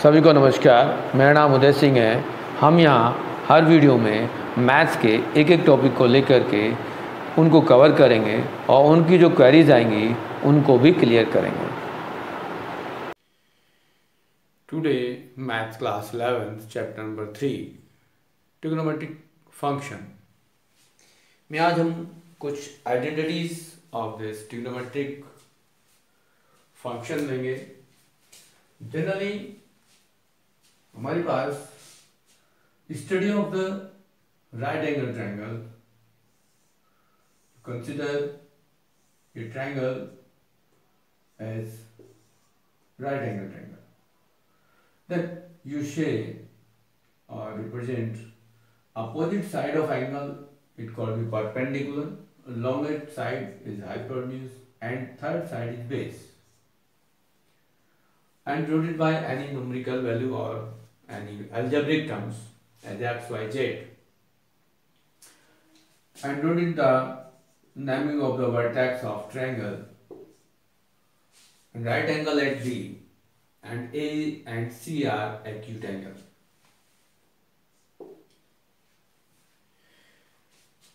सभी को नमस्कार। मेरा नाम उदय सिंह है। हम यहाँ हर वीडियो में मैथ्स के एक एक टॉपिक को लेकर के उनको कवर करेंगे और उनकी जो क्वेरीज आएंगी उनको भी क्लियर करेंगे। Today maths class 11 chapter number 3 trigonometric function में आज हम कुछ identities of this trigonometric function लेंगे। जनरली हमारे पास study of the right angle triangle, consider a triangle as right angle triangle, then you say or represent opposite side of angle, it called be perpendicular, longest side is hypotenuse and third side is base, and denoted by any numerical value or any algebraic terms as x, y, z, and denoting the naming of the vertex of triangle right angle at B and A and C are acute angle.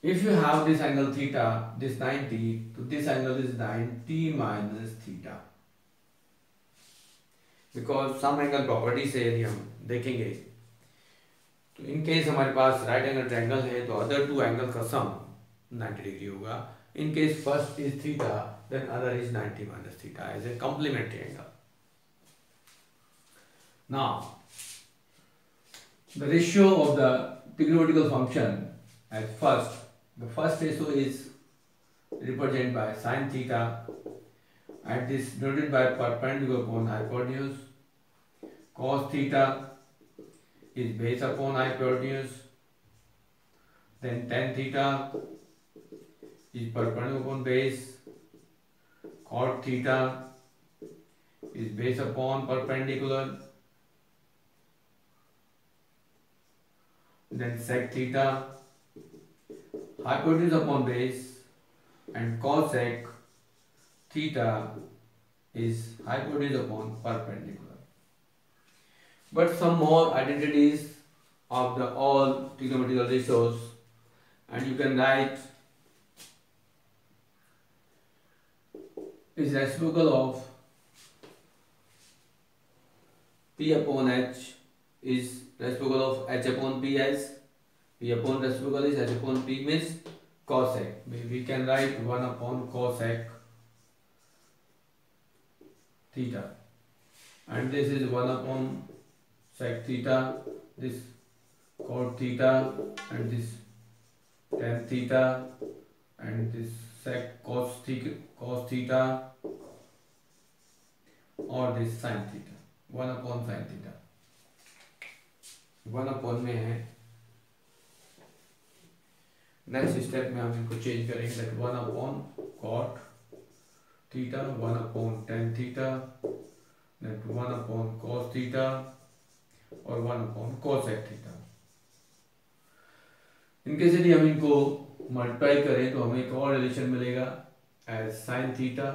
If you have this angle theta, this 90, so this angle is 90 minus theta. Because some angle property से यदि हम देखेंगे तो in case हमारे पास right angle triangle है तो other to angle का सम 90 degree होगा. In case first is theta, then other is 90 minus theta as a complementary angle. Now, the ratio of the trigonometrical function at first, the first ratio is represented by sin theta, and this denoted by perpendicular upon hypotenuse. Cos theta is base upon hypotenuse. Then tan theta is perpendicular upon base. Cot theta is base upon perpendicular. Then sec theta, hypotenuse upon base, and cosec theta is hypotenuse upon perpendicular. But some more identities of the all trigonometrical ratios, and you can write is reciprocal of P upon H is reciprocal of H upon P as P upon reciprocal is H upon P means cosec. We can write 1 upon cosec theta, and this is 1 upon sec theta, this cot theta, and this tan theta, and this sec cos theta, और this sin theta, 1 upon sin theta. 1 upon में है. Next step में हम इनको change करेंगे that 1 upon cot theta, 1 upon tan theta, that 1 upon cos theta और 1 upon cosec theta. इनके से हम इनको मल्टीप्लाई करें तो हमें एक और रिलेशन मिलेगा as sin theta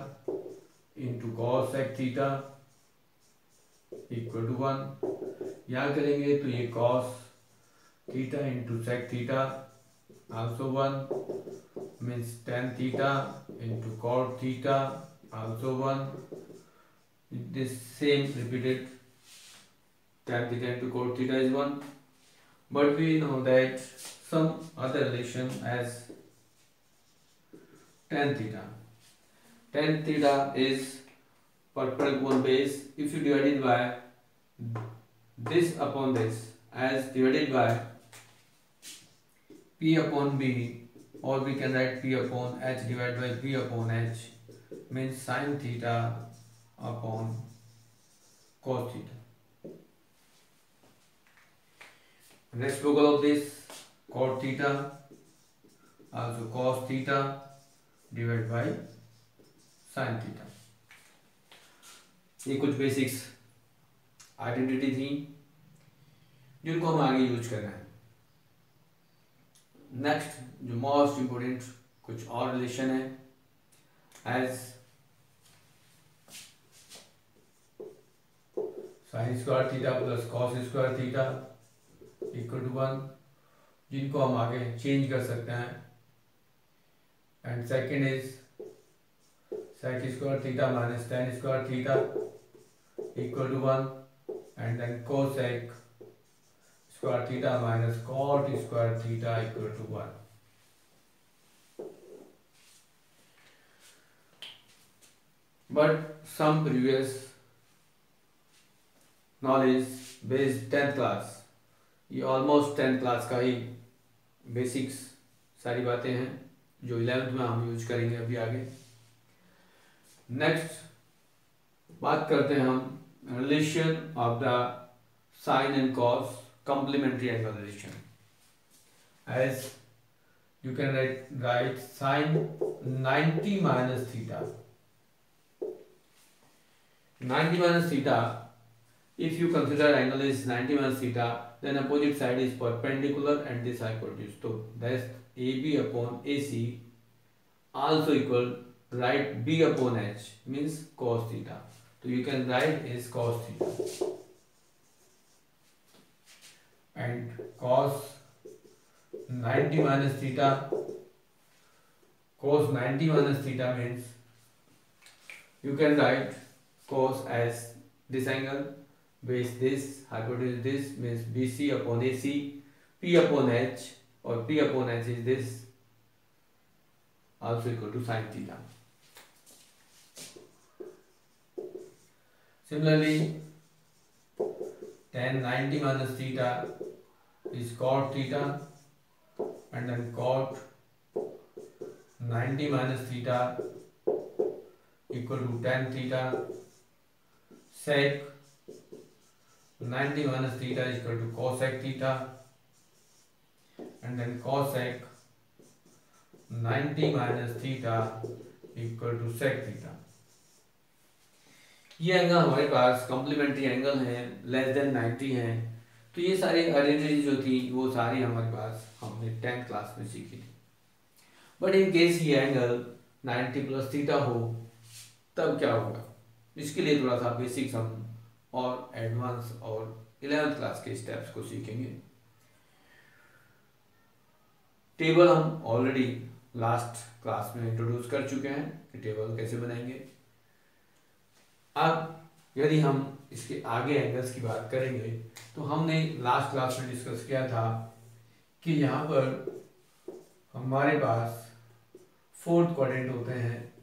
into cosec theta equal to 1. यहाँ करेंगे तो ये cos theta into sec theta also 1 means tan theta into cot theta also 1. This same repeated, tan theta into cot theta is 1, but we know that some other relation as tan theta. Tan theta is perpendicular upon base. If you divide it by this upon this as divided by P upon B, or we can write P upon H divided by P upon H means sin theta upon cos theta. Reciprocal of this cot theta also cos theta divided by sin theta. ये कुछ basics identity थी जिनको हम आगे use कर रहे हैं. Next जो मोस्ट इम्पोर्टेंट कुछ और रिलेशन है as sine square theta plus cos square theta equal to 1, जिनको हम आगे चेंज कर सकते हैं। And second is sec square theta minus tan square theta equal to 1, and then cosec square theta minus cot square theta equal to 1। But some previous knowledge based 10th class, ये almost 10th class का ही basics सारी बातें हैं जो 11th में हम use करेंगे अभी आगे। नेक्स्ट बात करते हैं हम relation of the sine and cos complementary angle relation. As you can write sine 90 minus theta, 90 minus theta, if you consider angle is 90 minus theta, then opposite side is perpendicular and this hypotenuse. So that's AB upon AC also equal, write B upon H means cos theta. So you can write is cos theta. And cos 90 minus theta, cos 90 minus theta means you can write cos as this angle, base this, hypotenuse this, means BC upon AC, P upon H, or P upon H is this, also equal to sin theta. Similarly, tan 90 minus theta is cot theta, and then cot 90 minus theta equal to tan theta. Sec 90 minus theta is equal to cosec theta, and then cosec 90 minus theta equal to sec theta. ये angle हमारे पास complementary angle हैं, less than 90 हैं। तो ये सारी identity जो थी वो सारी हमारे पास हमने 10th क्लास में सीखी थी। बट इन केस ये एंगल 90 प्लस थीटा हो तब क्या होगा, इसके लिए थोड़ा सा बेसिक्स हम और एडवांस और 11th क्लास के स्टेप्स को सीखेंगे। टेबल हम ऑलरेडी लास्ट क्लास में इंट्रोड्यूस कर चुके हैं कि टेबल कैसे बनाएंगे। अब यदि हम इसके आगे एंगल्स की बात करेंगे तो हमने लास्ट क्लास में डिस्कस किया था कि यहाँ पर हमारे पास 4th क्वाड्रेंट होते हैं,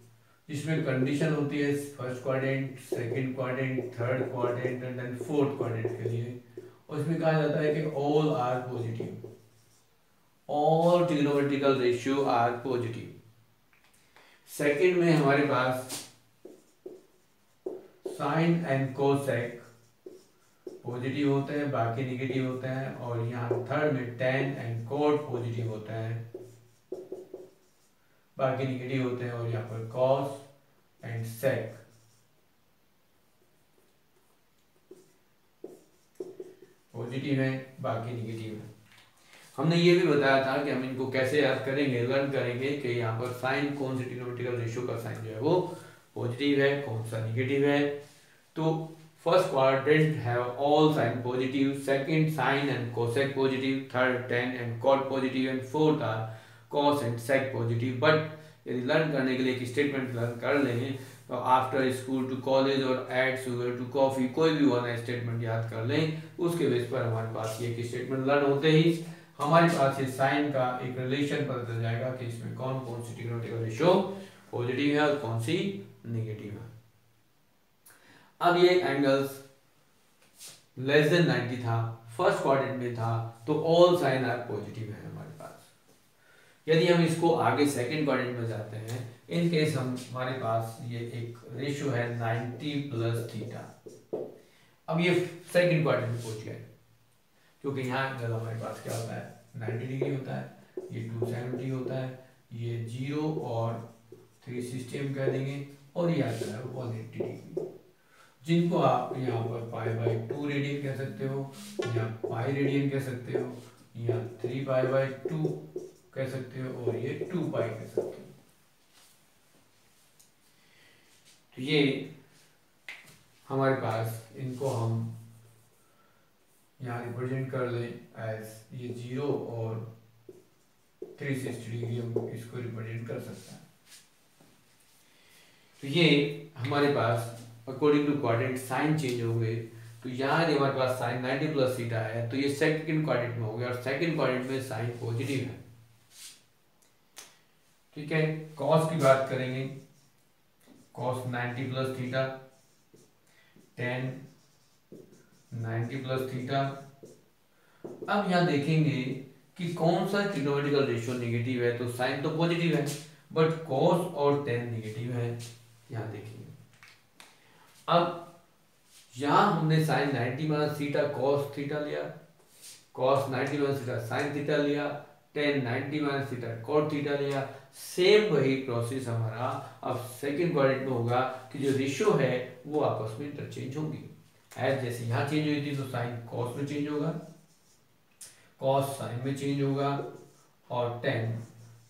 जिसमें कंडीशन होती है first quadrant, second quadrant, third quadrant and then 4th quadrant के लिए। और इसमें कहा जाता है कि all are positive, all trigonometrical ratio are positive. Second में हमारे पास साइन एंड कोसेक पॉजिटिव होते हैं, बाकी निगेटिव होते हैं। और यहाँ थर्ड में टेन एंड कोट पॉजिटिव होते हैं, बाकी निगेटिव होते हैं। और यहाँ पर कॉस एंड सेक पॉजिटिव है, बाकी निगेटिव है। हमने ये भी बताया था कि हम इनको कैसे याद करेंगे, लर्न करेंगे कि यहाँ पर साइन कौन सी ट्रिग्नोमेट्रिकल रेशियो का साइन जो है वो पॉजिटिव है, कौन सा निगेटिव है। तो first quadrant have all sine positive, second sine and cosec positive, third tan and cot positive and fourth are cos and sec positive. But यदि लर्न करने के लिए एक स्टेटमेंट लर्न कर लें तो आफ्टर स्कूल टू कॉलेज और add sugar to coffee, कोई भी वन स्टेटमेंट याद कर लें, उसके बेस पर हमारे पास ये एक स्टेटमेंट लर्न होते ही हमारे पास ये साइन का एक रिलेशन पता चल जाएगा कि इसमें कौन कौन सी ट्रिग्नोमेट्रिकल रेशियो पॉजिटिव है और कौन सी नेगेटिव है। अब ये एंगल्स लेस देन 90 था, फर्स्ट क्वाड्रेंट में था, तो ऑल साइन आर पॉजिटिव है हमारे पास। यदि हम इसको आगे सेकंड क्वाड्रेंट में जाते हैं, इन केस हमारे पास ये एक रेशियो है 90 प्लस थीटा। अब ये सेकंड क्वाड्रेंट में पहुंच गए, क्योंकि यहाँ एंगल हमारे पास क्या होता है 90 डिग्री होता है, ये 270 होता है, ये 0 और 360 हम कह देंगे, और ये आता है 180 डिग्री, जिनको आप यहाँ पर π/2 रेडियन कह सकते हो, या पाई रेडियन कह सकते हो, या 3π/2 कह सकते हो, और ये 2π कह सकते हो। तो ये हमारे पास इनको हम यहाँ रिप्रेजेंट कर लें एज ये 0 और 360 डिग्री हम इसको रिप्रेजेंट कर सकते हैं। तो ये हमारे पास according to quadrant sign change हो गए। तो यहाँ हमारे पास साइन 90 प्लस थीटा है, तो ये सेकंड क्वाड्रेंट में हो गया, और सेकंड क्वाड्रेंट में साइन पॉजिटिव है। ठीक है, कॉस की बात करेंगे, cos 90 plus theta, ten 90 plus theta. अब यहाँ देखेंगे कि कौन सा ट्रिग्नोमेट्रिकल रेशियो नेगेटिव है, तो साइन तो पॉजिटिव है बट कॉस और टेन नेगेटिव है। यहाँ देखेंगे, अब यहाँ हमने sine 90 minus theta cos theta लिया, cos 90 minus theta sine theta लिया, tan 90 minus theta cot theta लिया। सेम वही प्रोसेस हमारा अब सेकंड क्वाड्रेंट में होगा कि जो रेशियो है वो आपस में इंटरचेंज होंगी। एज जैसे यहाँ चेंज हुई थी तो साइन कॉस में चेंज होगा, कॉस साइन में चेंज होगा, और टेन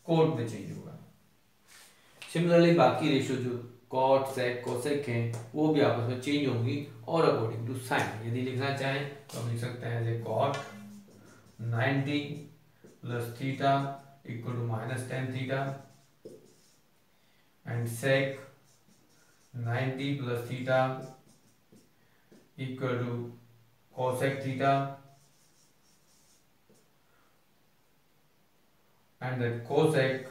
कोट में चेंज होगा। सिमिलरली बाकी रेशियो जो कॉट सेक कोसेक हैं वो भी आपस में चेंज होंगी और अकॉर्डिंग टू साइन। यदि लिखना चाहें तो हम लिख सकते हैं as a cot 90 plus theta equal to minus tan theta, and sec 90 plus theta equal to cosec theta, and that cosec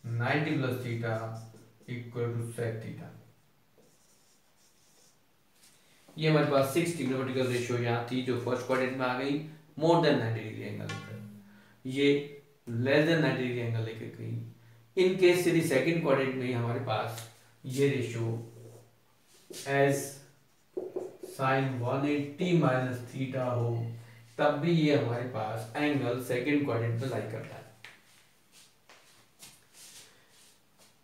90 plus theta equal to sec theta। ये हमारे पास 6 ट्रिग्नोमेट्रिकल रेशियो यहाँ थी जो फर्स्ट क्वाड्रेंट में आ गई more than 90 degree angle लेकर, ये less than 90 degree angle लेकर गई। इन केस यदि सेकंड क्वाड्रेंट में हमारे पास ये ratio as sine 180 minus theta हो, तब भी ये हमारे पास एंगल सेकंड क्वाड्रेंट में लाई करता है।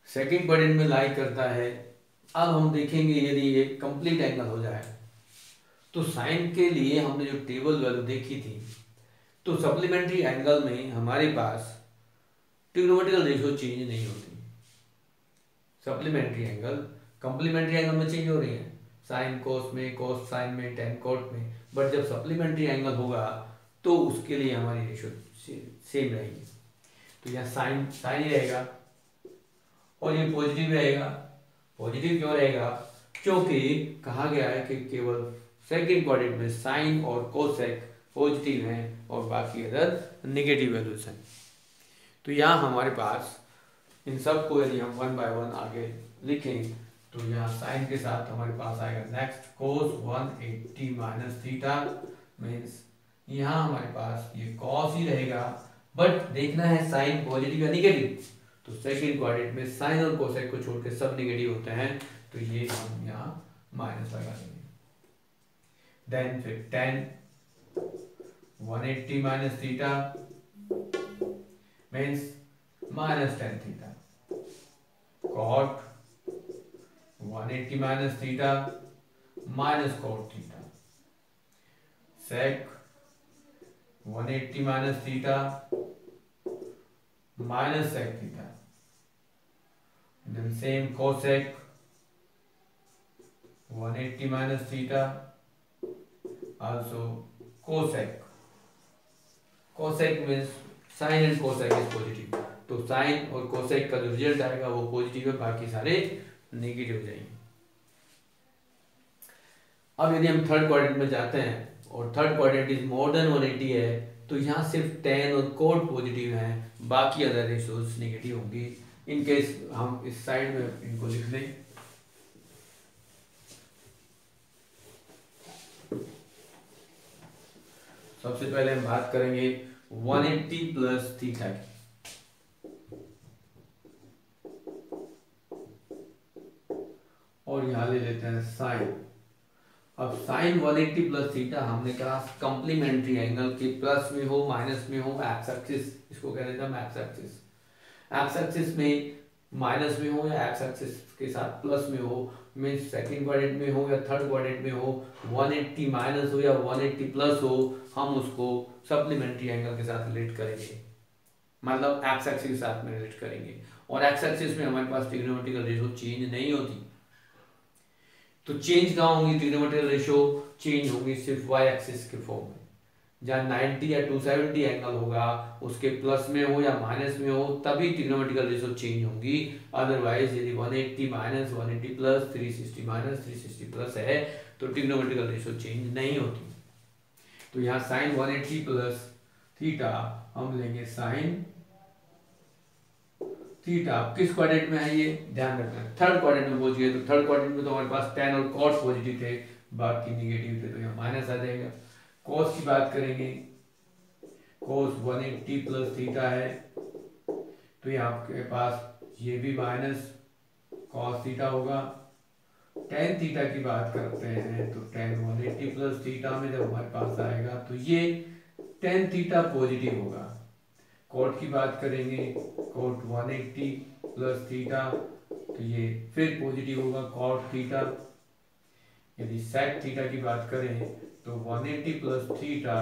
सेकंड क्वाड्रेंट में लाई करता है। अब हम देखेंगे यदि ये कंप्लीट एंगल हो जाए तो साइन के लिए हमने जो टेबल वैल्यू देखी थी, तो सप्लीमेंट्री एंगल में हमारे पास ट्रिग्नोमेट्रिकल रेशियो चेंज नहीं होती। सप्लीमेंट्री एंगल कंप्लीमेंट्री एंगल में चेंज हो रही है, साइन कोस में, कोस साइन में, टेन कोट में, बट जब सप्लीमेंट्री एंगल होगा तो उसके लिए हमारी रेशियो सेम रहेगी। तो यहाँ साइन साइन ही रहेगा और ये पॉजिटिव रहेगा। पॉजिटिव क्यों रहेगा? क्योंकि कहा गया है कि केवल सेकंड क्वाड्रेंट में साइन और कोसेक पॉजिटिव हैं और बाकी अदर नेगेटिव वैल्यूज हैं। तो यहाँ हमारे पास इन सब को यदि हम वन बाय वन आगे लिखें तो यहाँ साइन के साथ हमारे पास आएगा नेक्स्ट कोस 180 माइनस थीटा, मीन्स यहाँ हमारे पास ये कॉस ही रहेगा, बट देखना है साइन पॉजिटिव या नेगेटिव। तो सेकंड क्वाड्रेंट में साइन और कोसेक को छोड़ के सब नेगेटिव होते हैं, तो ये हम यहाँ माइनस लगा देंगे। देन फिर 10 180 minus theta means minus 10 theta, cot 180 minus theta minus cot theta, sec 180 minus theta minus sec theta, then same cosec 180 minus theta also cosec। cosec means sin and cosec is positive, तो sin और cosec का जो result आएगा वो positive है, बाकी सारे negative हो जाएंगे। अब यदि हम थर्ड क्वाड्रेंट में जाते हैं और third quadrant is more than 180 है, तो यहाँ सिर्फ tan और cot पॉजिटिव हैं, बाकी अदर रेशियोज नेगेटिव होंगी। इन केस हम इस साइड में इनको लिख लें, सबसे पहले हम बात करेंगे 180 प्लस थीटा की। और यहां ले लेते हैं साइन। अब साइन 180 प्लस थीटा हमने कहा कंप्लीमेंट्री एंगल के प्लस में हो माइनस में हो, एक्स एक्सिस इसको कह देते हैं एक्स एक्सिस। एक्स एक्सिस में माइनस में हो या एक्स एक्सिस के साथ प्लस में हो, मीन्स सेकंड क्वाड्रेंट में हो या थर्ड क्वाड्रेंट में हो, 180 माइनस हो या 180 प्लस हो, हम उसको सप्लीमेंट्री एंगल के साथ रिलेट करेंगे, मतलब एक्स एक्सिस के साथ में रिलेट करेंगे। और एक्स एक्सिस में हमारे पास ट्रिग्नोमेट्रिकल रेशियो चेंज नहीं होती। तो चेंज कहाँ होंगी ट्रिग्नोमेट्रिकल रेशियो? चेंज होंगी सिर्फ वाई एक्सिस के फॉर्म में। जहाँ 90 या 270 एंगल होगा उसके प्लस में हो या माइनस में हो तभी ट्रिग्नोमेट्रिकल रेशियो चेंज होंगी। अदरवाइज यदि 180 माइनस 180 प्लस 360 माइनस 360 प्लस है तो ट्रिग्नोमेट्रिकल रेशियो चेंज नहीं होती। तो यहाँ साइन 180 प्लस थीटा हम लेंगे साइन थीटा। किस क्वाड्रेंट में है ये ध्यान रखना है, थर्ड क्वाड्रेंट में पहुंच गए। तो थर्ड क्वाड्रेंट में तो हमारे पास tan और cos पॉजिटिव थे, बाकी निगेटिव थे, तो यहाँ माइनस आ जाएगा। cos की बात करेंगे, cos 180 प्लस थीटा है तो यहाँ आपके पास ये भी माइनस cos थीटा होगा। tan थीटा की बात करते हैं तो tan 180 प्लस थीटा में जब हमारे पास आएगा तो ये tan थीटा पॉजिटिव होगा। cot की बात करेंगे, cot 180 प्लस थीटा तो ये फिर पॉजिटिव होगा cot थीटा। यदि sec थीटा की बात करें तो 180 plus theta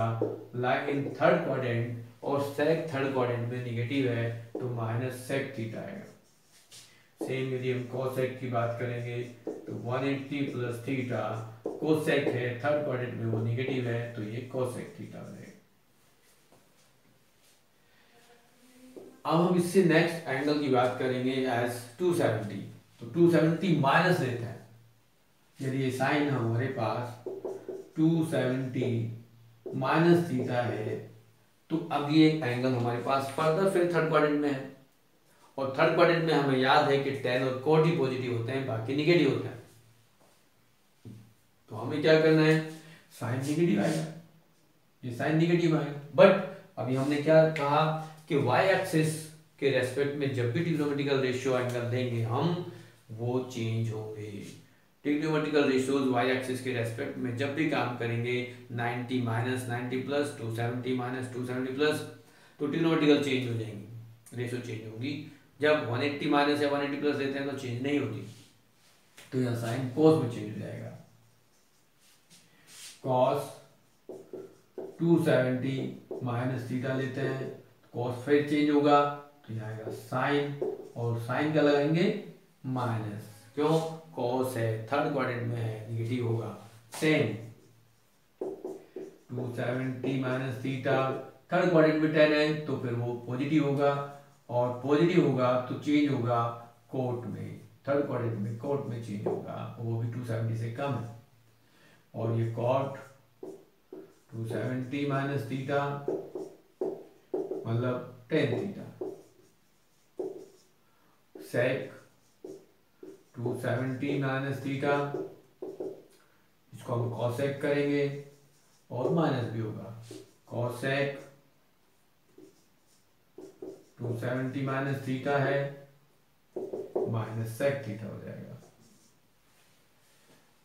like in third quadrant और sec थर्ड क्वाड्रेंट में निगेटिव है तो माइनस sec थीटा आएगा। सेम यदि हम cosec की बात करेंगे तो 180 प्लस थीटा cosec है, थर्ड क्वाड्रेंट में वो निगेटिव है तो ये cosec थीटा है। अब हम इससे नेक्स्ट एंगल की बात करेंगे एज 270। तो 270 माइनस लेते हैं। यदि ये साइन हमारे पास 270 माइनस थीटा है तो अब ये एंगल हमारे पास फर्दर फिर थर्ड क्वाड्रेंट में है और थर्ड क्वाड्रेंट में हमें याद है कि tan और cot ही पॉजिटिव होते हैं, बाकी निगेटिव होते हैं। तो हमें क्या करना है, साइन निगेटिव आएगा, ये साइन निगेटिव आएगा। बट अभी हमने क्या कहा कि वाई एक्सिस के रेस्पेक्ट में जब भी ट्रिग्नोमेट्रिकल रेशियो एंगल देंगे हम वो चेंज होंगे। ट्रिग्नोमेट्रिकल रेशियोज वाई एक्सिस के रेस्पेक्ट में जब भी काम करेंगे 90 माइनस 90 प्लस 270 माइनस 270 प्लस तो ट्रिग्नोमेट्रिकल चेंज हो जाएंगी, रेशियो चेंज होगी। जब 180 माइनस या 180 प्लस लेते हैं तो चेंज नहीं होती, तो यह साइन कॉस में चेंज हो जाएगा। कॉस 270 माइनस थीटा लेते हैं, कॉस फिर चेंज होगा तो यहाँ आएगा साइन, और साइन क्या लगाएंगे माइनस, क्यों कॉस है थर्ड क्वाड्रेंट में है निगेटिव होगा। Same 270 minus theta third quadrant में 10 है तो फिर वो पॉजिटिव होगा, और पॉजिटिव होगा तो चेंज होगा कोट में, थर्ड क्वाड्रेंट में कोट में चेंज होगा, वो भी 270 से कम है। और ये कॉट 270 माइनस थीटा मतलब tan theta, sec 270 minus theta, इसको हम cosec करेंगे और माइनस भी होगा, cosec 270 माइनस थीटा है माइनस sec थीटा हो जाएगा।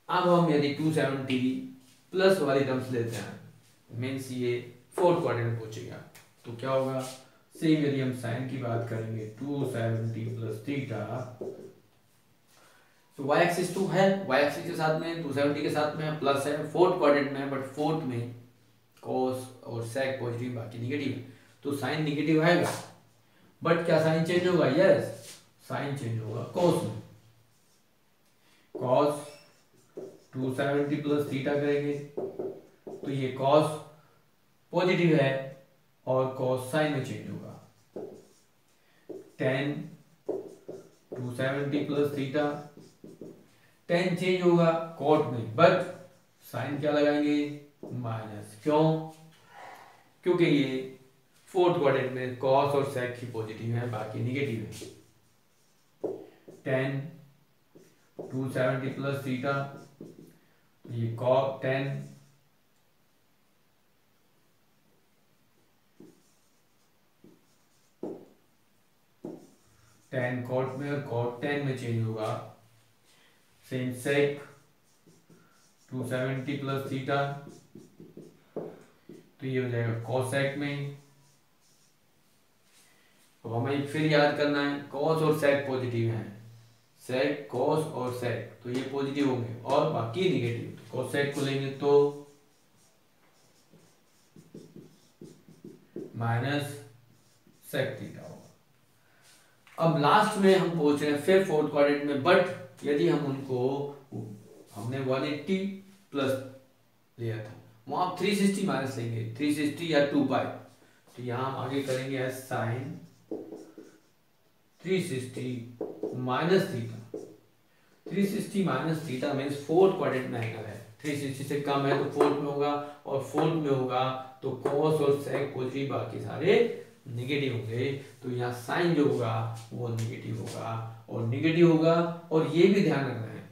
अब हम यदि 270 प्लस वाली टर्म्स लेते हैं मीन्स ये फोर्थ क्वाड्रेंट पहुंचेगा तो क्या होगा, सेम यदि हम साइन की बात करेंगे 270 प्लस थीटा तो वाई एक्सिस 2 है, वाई एक्सिस के साथ में 270 के साथ में प्लस है, फोर्थ क्वाड्रेंट में है बट फोर्थ में कॉस और सेक पॉजिटिव बाकी निगेटिव है तो साइन निगेटिव आएगा। बट क्या साइन चेंज होगा, यस साइन चेंज होगा कॉस में। कॉस 270 प्लस थीटा करेंगे तो ये कॉस पॉजिटिव है और कॉस साइन में चेंज होगा। tan 270 plus theta, tan change होगा कॉट में बट साइन क्या लगाएंगे माइनस, क्यों क्योंकि ये फोर्थ क्वाड्रेंट में कॉस और सेक ही पॉजिटिव है बाकी निगेटिव है। tan 270 प्लस थीटा ये कॉट tan कॉट में और कॉट tan में चेंज होगा। सेम सेक 270 प्लस थीटा तो ये हो जाएगा कोसेक में। अब हमें फिर याद करना है कॉस और सेक पॉजिटिव है, सेक कॉस और सेक तो ये पॉजिटिव होंगे और बाकी निगेटिव, तो कोसेक को लेंगे तो माइनस सेक थीटा होगा। अब लास्ट में हम पहुंच रहे हैं फिर फोर्थ क्वाड्रेंट में, बट यदि हम उनको हमने 180 प्लस लिया था, वहां आप 360 माइनस लेंगे, 360 या 2 पाई, तो यहाँ हम आगे करेंगे as sine 360 minus theta. 360 minus theta means fourth quadrant में एंगल है, 360 से कम है तो फोर्थ में होगा, और फोर्थ में होगा तो कॉस और सेक पॉजिटिव, बाकी सारे नेगेटिव होंगे। तो यहाँ साइन जो होगा वो नेगेटिव होगा, और नेगेटिव होगा। और ये भी ध्यान रखना है,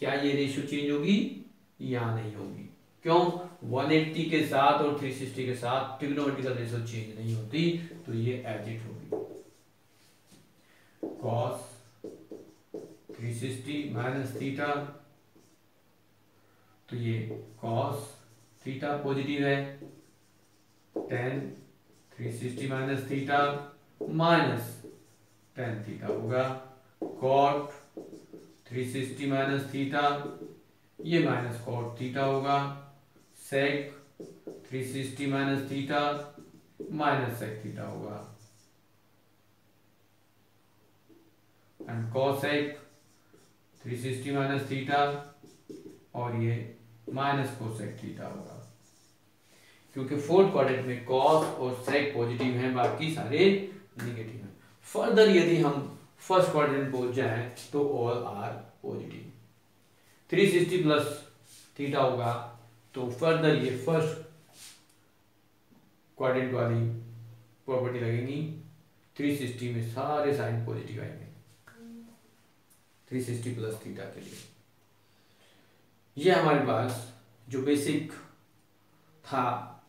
क्या ये रेशियो चेंज होगी? यहाँ नहीं होगी। क्यों? 180 के साथ और 360 के साथ ट्रिग्नोमेट्रिकल रेशियो चेंज नहीं होती, तो ये एज इट होगी। कॉस 360 माइनस थीटा, तो ये कॉस थीटा पॉजिटिव है, tan 360 minus theta minus tan theta होगा, cot 360 माइनस थीटा, ये माइनस cot थीटा होगा, sec 360 minus theta minus sec theta होगा, एंड cosec 360 माइनस थीटा, और ये माइनस cosec थीटा होगा, क्योंकि फोर्थ क्वाड्रेंट में cos और sec पॉजिटिव हैं, बाकी सारे नेगेटिव हैं। फर्दर यदि हम फर्स्ट क्वाड्रेंट पहुंच जाएं तो all are positive. 360 plus theta होगा तो फर्दर ये फर्स्ट क्वाड्रेंट वाली प्रॉपर्टी लगेगी, 360 में सारे साइन पॉजिटिव आएंगे 360 प्लस थीटा के लिए। ये हमारे पास जो बेसिक था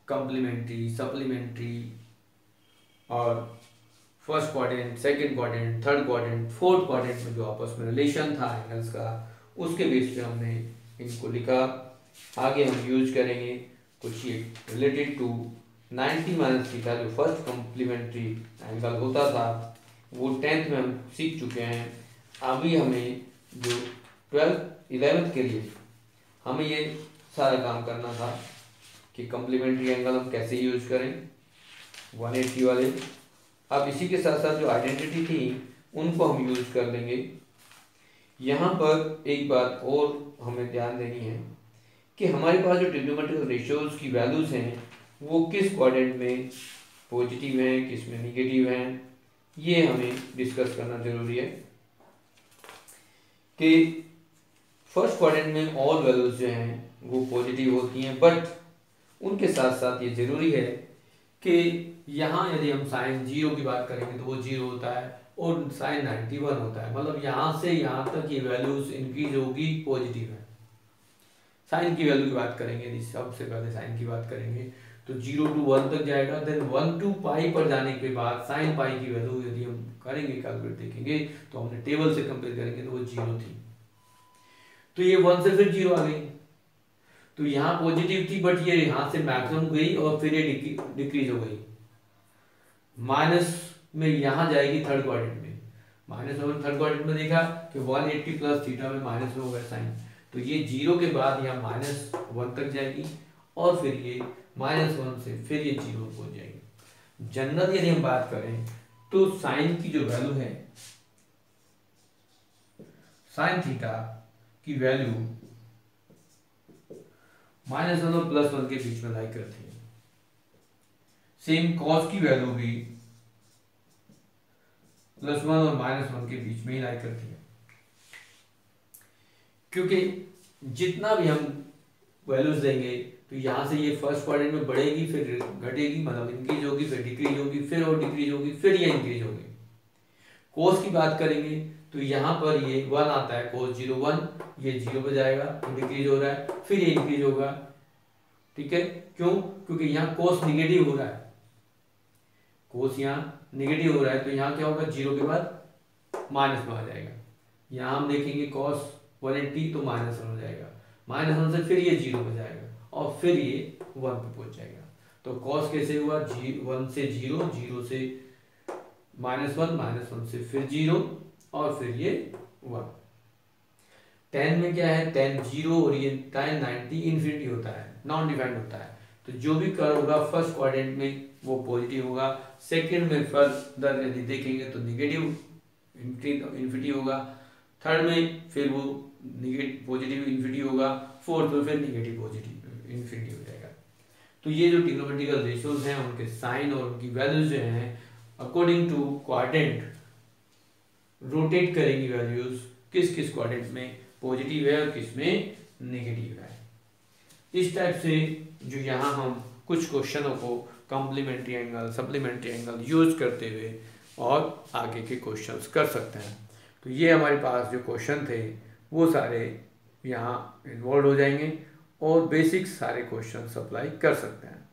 कॉम्प्लीमेंट्री, सप्लीमेंट्री और first quadrant, second quadrant, third quadrant, fourth quadrant में जो आपस में रिलेशन था एंगल्स का, उसके बेस पे हमने इनको लिखा। आगे हम यूज करेंगे कुछ ये रिलेटेड टू 90 माइनस थीटा, जो फर्स्ट कॉम्प्लीमेंट्री एंगल होता था वो 10th में हम सीख चुके हैं। अभी हमें जो 12th 11th के लिए हमें ये सारा काम करना था कि कॉम्प्लीमेंट्री एंगल हम कैसे यूज करें 180 वाले। अब इसी के साथ साथ जो आइडेंटिटी थी उनको हम यूज कर लेंगे। यहाँ पर एक बात और हमें ध्यान देनी है कि हमारे पास जो ट्रिग्नोमेट्रिकल रेशियोज की वैल्यूज हैं वो किस क्वाड्रेंट में पॉजिटिव हैं, किस में निगेटिव हैं, ये हमें डिस्कस करना जरूरी है। कि फर्स्ट क्वाड्रेंट में ऑल वैल्यूज जो हैं वो पॉजिटिव होती हैं, बट उनके साथ साथ ये जरूरी है कि यहाँ यदि हम साइन 0 की बात करेंगे तो वो 0 होता है, और साइन 91 होता है, मतलब यहाँ से यहाँ तक ये वैल्यूज इंक्रीज होगी, पॉजिटिव है। साइन की वैल्यू की बात करेंगे, यदि सबसे पहले साइन की बात करेंगे तो 0 to 1 तक जाएगा, देन 1 to पाई पर जाने के बाद साइन पाई की वैल्यू यदि हम करेंगे कैलकुलेट देखेंगे तो हमने टेबल से कंपेयर करेंगे तो वो 0 थी, तो ये 1 से फिर 0 आ गई, तो यहाँ पॉजिटिव थी बट ये यहाँ से मैक्सिमम गई और फिर ये डिक्रीज हो गई, माइनस में यहाँ जाएगी थर्ड क्वाड्रेंट में। माइनस में थर्ड क्वाड्रेंट में देखा कि 180 प्लस थीटा में माइनस में होगा साइन, तो ये 0 के बाद यहाँ -1 तक जाएगी और फिर ये -1 से फिर ये 0 पहुंच जाएगी। जनरल यदि हम बात करें तो साइन की जो वैल्यू है, साइन थीटा की वैल्यू -1 और +1 के बीच में लाई करती है। सेम कॉस की वैल्यू भी +1 और -1 के बीच में ही लाई करती है, क्योंकि जितना भी हम वैल्यूज देंगे तो यहाँ से ये फर्स्ट क्वाड्रेंट में बढ़ेगी, फिर घटेगी, मतलब इंक्रीज होगी, फिर डिक्रीज होगी, फिर और डिक्रीज होगी, फिर ये इंक्रीज होगी। कोस की बात करेंगे तो यहाँ पर ये 1 आता है, कोस 0 1, ये 0 पे जाएगा, डिक्रीज हो रहा है, फिर ये इंक्रीज होगा, ठीक है। क्यों? क्योंकि यहाँ कोस निगेटिव हो रहा है, कोस यहाँ निगेटिव हो रहा है, तो यहाँ क्या होगा, 0 के बाद माइनस में आ जाएगा। यहाँ हम देखेंगे कॉस 180 तो -1 हो जाएगा, -1 से फिर ये 0 पे जाएगा और फिर ये 1 पे पहुंच जाएगा। तो कॉस कैसे हुआ, 1 से 0, 0 से -1, -1 से फिर 0 और फिर ये 1। tan में क्या है, tan 0 और ये tan 90 इन्फिनिटी होता है, नॉन डिफाइंड होता है, तो जो भी कर्व होगा फर्स्ट क्वाड्रेंट में वो पॉजिटिव होगा, सेकंड में फर्दर यदि देखेंगे तो निगेटिव इन्फिनिटी होगा, थर्ड में फिर वो निगेटिव पॉजिटिव इन्फिनिटी होगा, फोर्थ में फिर निगेटिव पॉजिटिव इन्फिनिटी हो जाएगा। तो ये जो ट्रिग्नोमेट्रिकल रेशियोज हैं उनके साइन और उनकी वैल्यूज जो हैं अकॉर्डिंग टू क्वाड्रेंट रोटेट करेंगी वैल्यूज, किस किस क्वाड्रेंट में पॉजिटिव है और किस में नेगेटिव है। इस टाइप से जो यहाँ हम कुछ क्वेश्चनों को complementary angle, supplementary angle use करते हुए और आगे के क्वेश्चंस कर सकते हैं। तो ये हमारे पास जो क्वेश्चन थे वो सारे यहाँ इन्वॉल्व हो जाएंगे और बेसिक सारे क्वेश्चन अप्लाई कर सकते हैं।